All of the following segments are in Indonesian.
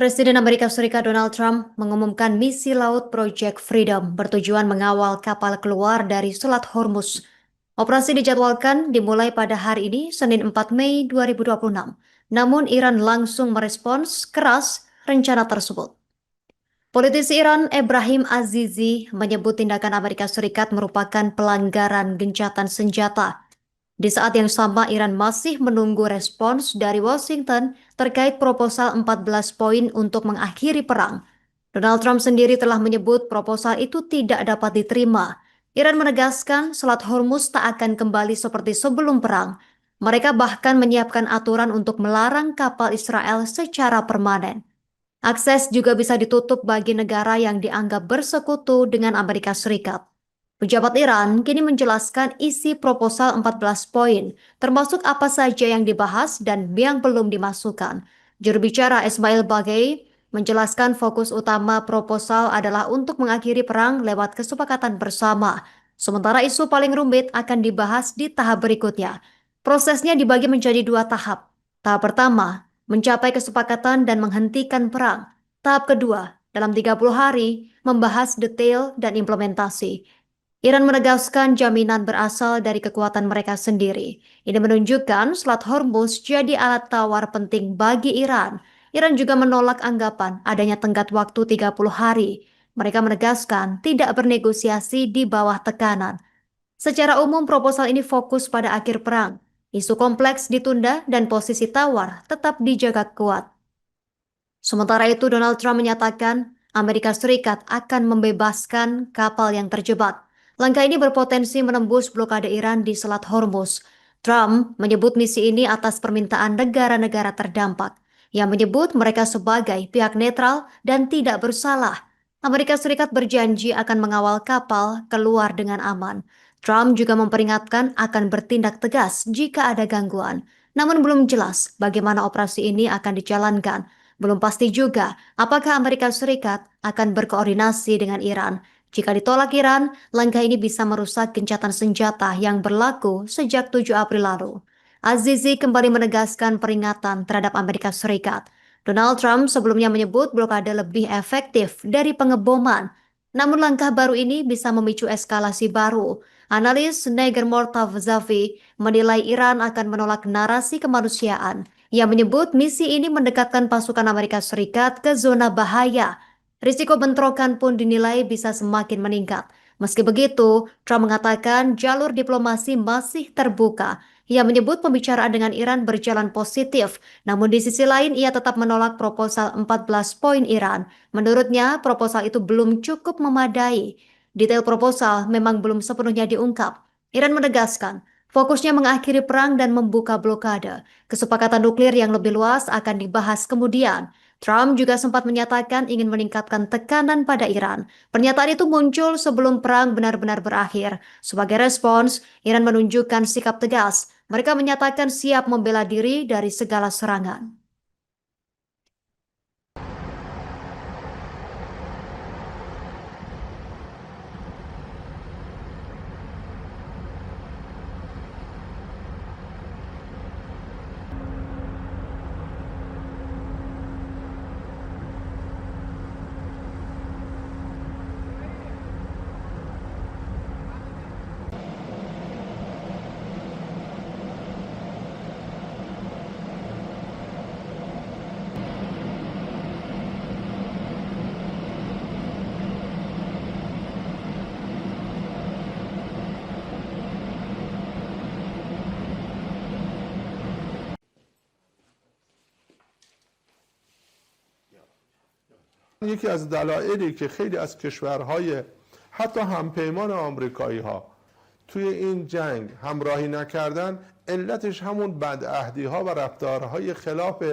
Presiden Amerika Serikat Donald Trump mengumumkan misi laut Project Freedom bertujuan mengawal kapal keluar dari Selat Hormuz. Operasi dijadwalkan dimulai pada hari ini, Senin 4 Mei 2026. Namun Iran langsung merespons keras rencana tersebut. Politisi Iran Ebrahim Azizi menyebut tindakan Amerika Serikat merupakan pelanggaran gencatan senjata. Di saat yang sama, Iran masih menunggu respons dari Washington terkait proposal 14 poin untuk mengakhiri perang. Donald Trump sendiri telah menyebut proposal itu tidak dapat diterima. Iran menegaskan Selat Hormuz tak akan kembali seperti sebelum perang. Mereka bahkan menyiapkan aturan untuk melarang kapal Israel secara permanen. Akses juga bisa ditutup bagi negara yang dianggap bersekutu dengan Amerika Serikat. Pejabat Iran kini menjelaskan isi proposal 14 poin, termasuk apa saja yang dibahas dan yang belum dimasukkan. Juru bicara Ismail Baghaei menjelaskan fokus utama proposal adalah untuk mengakhiri perang lewat kesepakatan bersama. Sementara isu paling rumit akan dibahas di tahap berikutnya. Prosesnya dibagi menjadi dua tahap. Tahap pertama, mencapai kesepakatan dan menghentikan perang. Tahap kedua, dalam 30 hari, membahas detail dan implementasi. Iran menegaskan jaminan berasal dari kekuatan mereka sendiri. Ini menunjukkan Selat Hormuz jadi alat tawar penting bagi Iran. Iran juga menolak anggapan adanya tenggat waktu 30 hari. Mereka menegaskan tidak bernegosiasi di bawah tekanan. Secara umum proposal ini fokus pada akhir perang. Isu kompleks ditunda dan posisi tawar tetap dijaga kuat. Sementara itu, Donald Trump menyatakan Amerika Serikat akan membebaskan kapal yang terjebak. Langkah ini berpotensi menembus blokade Iran di Selat Hormuz. Trump menyebut misi ini atas permintaan negara-negara terdampak, yang menyebut mereka sebagai pihak netral dan tidak bersalah. Amerika Serikat berjanji akan mengawal kapal keluar dengan aman. Trump juga memperingatkan akan bertindak tegas jika ada gangguan. Namun belum jelas bagaimana operasi ini akan dijalankan. Belum pasti juga apakah Amerika Serikat akan berkoordinasi dengan Iran. Jika ditolak Iran, langkah ini bisa merusak gencatan senjata yang berlaku sejak 7 April lalu. Azizi kembali menegaskan peringatan terhadap Amerika Serikat. Donald Trump sebelumnya menyebut blokade lebih efektif dari pengeboman. Namun langkah baru ini bisa memicu eskalasi baru. Analis Neger Mortazavi menilai Iran akan menolak narasi kemanusiaan. Ia menyebut misi ini mendekatkan pasukan Amerika Serikat ke zona bahaya. Risiko bentrokan pun dinilai bisa semakin meningkat. Meski begitu, Trump mengatakan jalur diplomasi masih terbuka. Ia menyebut pembicaraan dengan Iran berjalan positif, namun di sisi lain ia tetap menolak proposal 14 poin Iran. Menurutnya, proposal itu belum cukup memadai. Detail proposal memang belum sepenuhnya diungkap. Iran menegaskan, fokusnya mengakhiri perang dan membuka blokade. Kesepakatan nuklir yang lebih luas akan dibahas kemudian. Trump juga sempat menyatakan ingin meningkatkan tekanan pada Iran. Pernyataan itu muncul sebelum perang benar-benar berakhir. Sebagai respons, Iran menunjukkan sikap tegas. Mereka menyatakan siap membela diri dari segala serangan. یکی از دلایلی که خیلی از کشورهای حتی همپیمان آمریکایی ها توی این جنگ همراهی نکردن، علتش همون بدعهدی ها و رفتارهای خلاف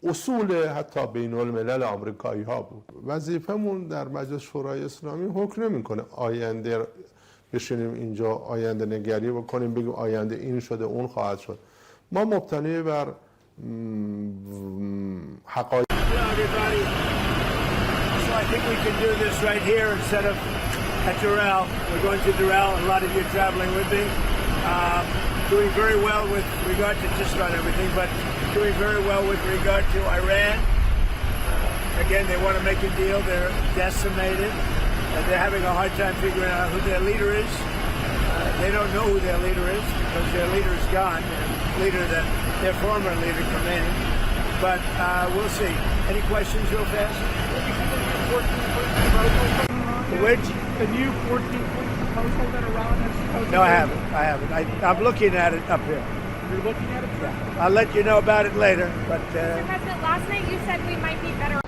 اصول حتی بین الملل آمریکایی ها بود. وظیفمون در مجلس شورای اسلامی حکم نمیکنه آینده بشینیم اینجا آینده نگری بکنیم بگیم آینده این شده اون خواهد شد. ما مبتنی بر حقایق. I think we can do this right here instead of at Doral. We're going to Doral, a lot of you traveling with me. Doing very well with regard to just about everything, but doing very well with regard to Iran. Again, they want to make a deal. They're decimated. They're having a hard time figuring out who their leader is. They don't know who their leader is because their leader is gone. Their former leader, Khomeini. But we'll see. Any questions real fast? Which? The new 14-point proposal that Iran has supposed No, I haven't. I'm looking at it up here. You're looking at it? Yeah. I'll let you know about it later. But Mr. President, last night you said we might be better.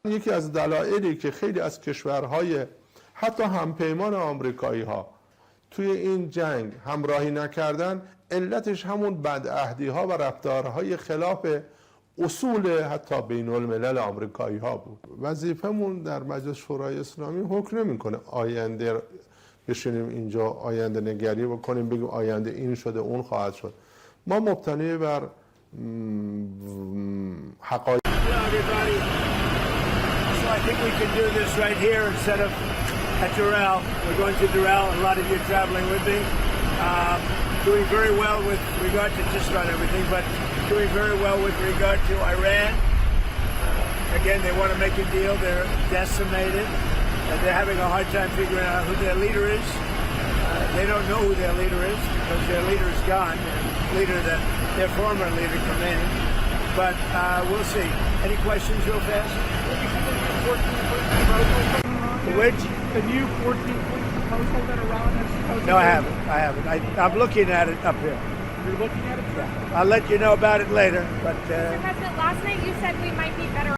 یکی از دلایلی که خیلی از کشورهای حتی همپیمان آمریکایی ها توی این جنگ همراهی نکردن، علتش همون بدعهدی ها و رفتارهای خلاف اصول حتی بین الملل آمریکایی ها بود. وظیفمون در مجلس شورای اسلامی حکم نمیکنه آینده بشینیم اینجا آینده نگری بکنیم بگیم آینده این شده اون خواهد شد. ما مبتنی بر حقایق. So I think we can do this right here instead of at Doral. We're going to Doral, and a lot of you are traveling with me. Doing very well with regard to just about everything, but doing very well with regard to Iran. Again, they want to make a deal. They're decimated. They're having a hard time figuring out who their leader is. They don't know who their leader is because their leader is gone. Their former leader, Khomeini. But we'll see. Any questions real fast? Which? The new 14-point proposal that Iran has supposed No, I haven't. I'm looking at it up here. You're looking at it? Yeah. I'll let you know about it later. But Mr. President, last night you said we might be better.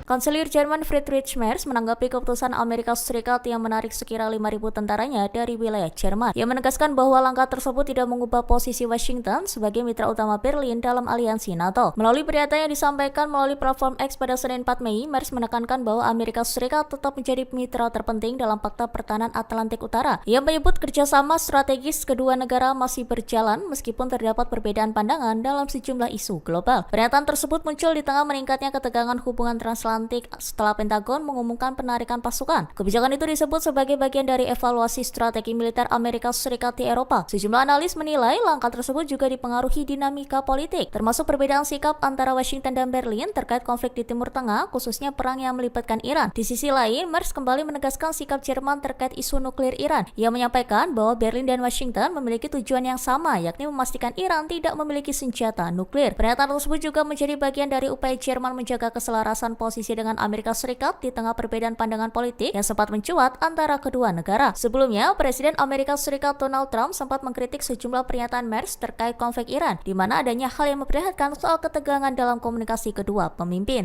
Kanselir Jerman Friedrich Merz menanggapi keputusan Amerika Serikat yang menarik sekira 5.000 tentaranya dari wilayah Jerman. Ia menegaskan bahwa langkah tersebut tidak mengubah posisi Washington sebagai mitra utama Berlin dalam aliansi NATO. Melalui pernyataan yang disampaikan melalui platform X pada Senin 4 Mei, Merz menekankan bahwa Amerika Serikat tetap menjadi mitra terpenting dalam Fakta Pertahanan Atlantik Utara. Ia menyebut kerjasama strategis kedua negara masih berjalan meskipun terdapat perbedaan pandangan dalam sejumlah isu global. Pernyataan tersebut muncul di tengah meningkatnya ketegangan hubungan transatlantik setelah Pentagon mengumumkan penarikan pasukan. Kebijakan itu disebut sebagai bagian dari evaluasi strategi militer Amerika Serikat di Eropa. Sejumlah analis menilai langkah tersebut juga dipengaruhi dinamika politik, termasuk perbedaan sikap antara Washington dan Berlin terkait konflik di Timur Tengah, khususnya perang yang melibatkan Iran. Di sisi lain, Merz kembali menegaskan sikap Jerman terkait isu nuklir Iran. Ia menyampaikan bahwa Berlin dan Washington memiliki tujuan yang sama, yakni memastikan Iran tidak memiliki senjata nuklir. Pernyataan tersebut juga menjadi bagian dari upaya Jerman menjaga keselarasan posisi dengan Amerika Serikat di tengah perbedaan pandangan politik yang sempat mencuat antara kedua negara. Sebelumnya, Presiden Amerika Serikat Donald Trump sempat mengkritik sejumlah pernyataan Merz terkait konflik Iran, di mana adanya hal yang memperlihatkan soal ketegangan dalam komunikasi kedua pemimpin.